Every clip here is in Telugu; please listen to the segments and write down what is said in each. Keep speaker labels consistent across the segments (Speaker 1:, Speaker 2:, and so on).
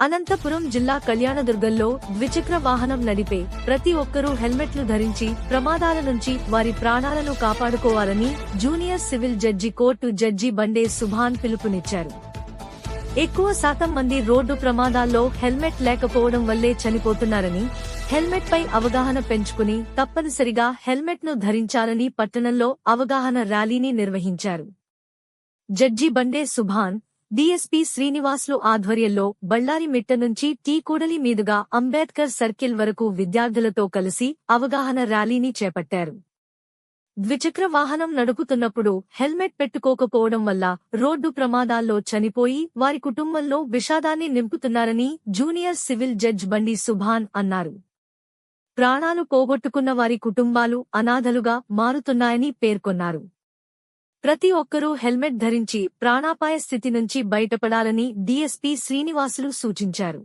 Speaker 1: అనంతపురం జిల్లా కళ్యాణదుర్గంలో ద్విచక్ర వాహనం నడిపే ప్రతి ఒక్కరూ హెల్మెట్లు ధరించి ప్రమాదాల నుంచి వారి ప్రాణాలను కాపాడుకోవాలని junior civil judge court judge Bande Subhan పిలుపునిచ్చారు. ఎక్కువ శాతం మంది రోడ్డు ప్రమాదాల్లో హెల్మెట్ లేకపోవడం వల్లే చనిపోతున్నారని, హెల్మెట్ పై అవగాహన పెంచుకుని తప్పనిసరిగా హెల్మెట్ ను ధరించాలని పట్టణంలో అవగాహన ర్యాలీని నిర్వహించారు. జడ్జి బండే సుభాన్, డీఎస్పీ శ్రీనివాసులు ఆధ్వర్యంలో బళ్ళారి మిట్ట నుంచి టీ కూడలి మీదుగా అంబేద్కర్ సర్కిల్ వరకు విద్యార్థులతో కలిసి అవగాహన ర్యాలీని చేపట్టారు. ద్విచక్ర వాహనం నడుపుతున్నప్పుడు హెల్మెట్ పెట్టుకోకపోవడం వల్ల రోడ్డు ప్రమాదాల్లో చనిపోయి వారి కుటుంబంలో విషాదాన్ని నింపుతున్నారని జూనియర్ సివిల్ జడ్జ్ బండి సుభాన్ అన్నారు. ప్రాణాలు పోగొట్టుకున్న వారి కుటుంబాలు అనాథలుగా మారుతున్నాయని పేర్కొన్నారు. ప్రతి ఒక్కరూ హెల్మెట్ ధరించి ప్రాణాపాయ స్థితి నుంచి బయటపడాలని డీఎస్పీ శ్రీనివాసులు సూచించారు.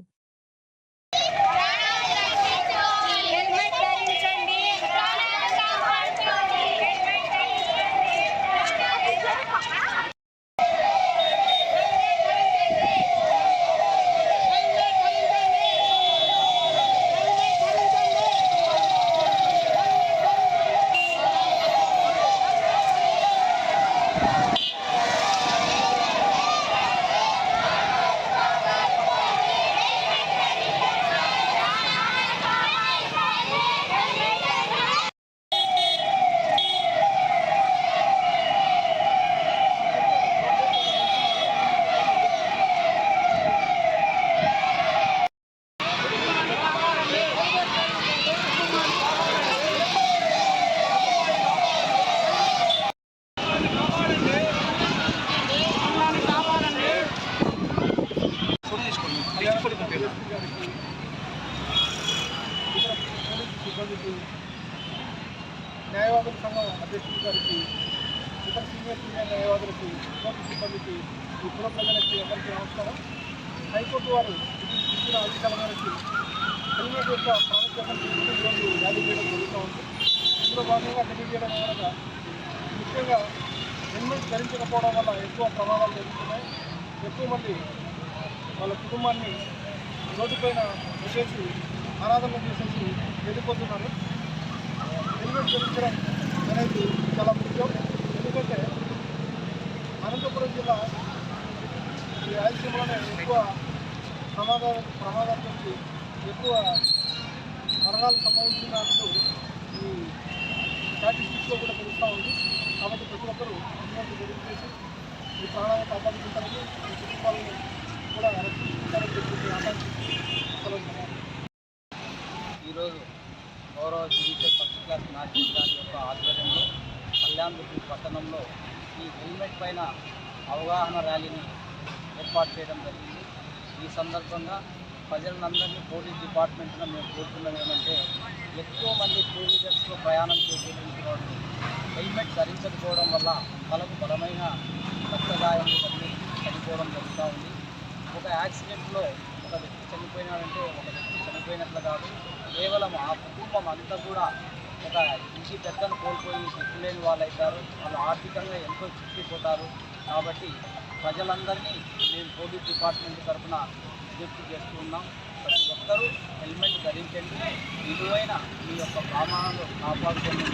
Speaker 2: న్యాయవాదుల సంఘం అధ్యక్షుడి గారికి, ఇతర సీనియర్ న్యాయవాదులకి, కోర్టు సిబ్బందికి, ఈ పుర ప్రజలకి అందరికీ నమస్కారం. హైకోర్టు వారు ఇచ్చిన ఆదేశాల మేరకు హెల్మెట్ యొక్క ప్రాముఖ్యతను ఈరోజు ర్యాలీ చేయడం జరుగుతూ ఉంది. ఇందులో భాగంగా తెలియజేయడం వల్ల ముఖ్యంగా హెల్మెట్ ధరించకపోవడం వల్ల ఎక్కువ ప్రమాదాలు జరుగుతున్నాయి. ఎక్కువ మంది వాళ్ళ కుటుంబాన్ని రోడ్డుపైన వచ్చేసి అనాథంగా చేసేసి వెళ్ళిపోతున్నారు. హెల్మెట్ ధరించడం అనేది చాలా ముఖ్యం. ఎందుకంటే అనంతపురం జిల్లా ఈ రాయలసీమలోనే ఎక్కువ ప్రమాదాల నుంచి ఎక్కువ మరణాలు సంభవించినట్టు ఈ స్టాటిస్టిక్స్లో కూడా తెలుస్తూ ఉంది. కాబట్టి ప్రతి ఒక్కరూ హెల్మెట్ ధరించేసి ఈ ప్రాణాలను కాపాడుకుంటారని, ఈ కుటుంబాలను కూడా రక్షించుకుంటారని చెప్పి ఆకాంక్షిస్తున్నాను.
Speaker 3: ఈరోజు గౌరవ జ్యుడిషియల్ ఫస్ట్ క్లాస్ న్యాయస్థానం యొక్క ఆధ్వర్యంలో కళ్యాణదుర్గం పట్టణంలో ఈ హెల్మెట్ పైన అవగాహన ర్యాలీని ఏర్పాటు చేయడం జరిగింది. ఈ సందర్భంగా ప్రజలందరినీ పోలీస్ డిపార్ట్మెంట్లో మేము కోరుతున్నది ఏమంటే, ఎక్కువ మంది టూ వీలర్స్లో ప్రయాణం చేసేటువంటి వాళ్ళు హెల్మెట్ ధరించకపోవడం వల్ల తలకు బలమైన రక్తగాయాలు తగిలి చనిపోవడం జరుగుతూ ఉంది. ఒక యాక్సిడెంట్లో ఒక వ్యక్తి చనిపోయినాడంటే ఒక వ్యక్తి చనిపోయినట్లు కాదు, కేవలం ఆ కుటుంబం అంతా కూడా ఒక ఇంటి పెద్దను కోల్పోయి దిక్కులేని వాళ్ళు అవుతారు. వాళ్ళు ఆర్థికంగా ఎంతో చిక్కిపోతారు. కాబట్టి ప్రజలందరినీ మేము పోలీస్ డిపార్ట్మెంట్ తరఫున విజ్ఞప్తి చేస్తూ ఉన్నాం. ప్రతి ఒక్కరూ హెల్మెట్ ధరించండి, విలువైన మీ యొక్క ప్రాణాలను కాపాడుకోండి.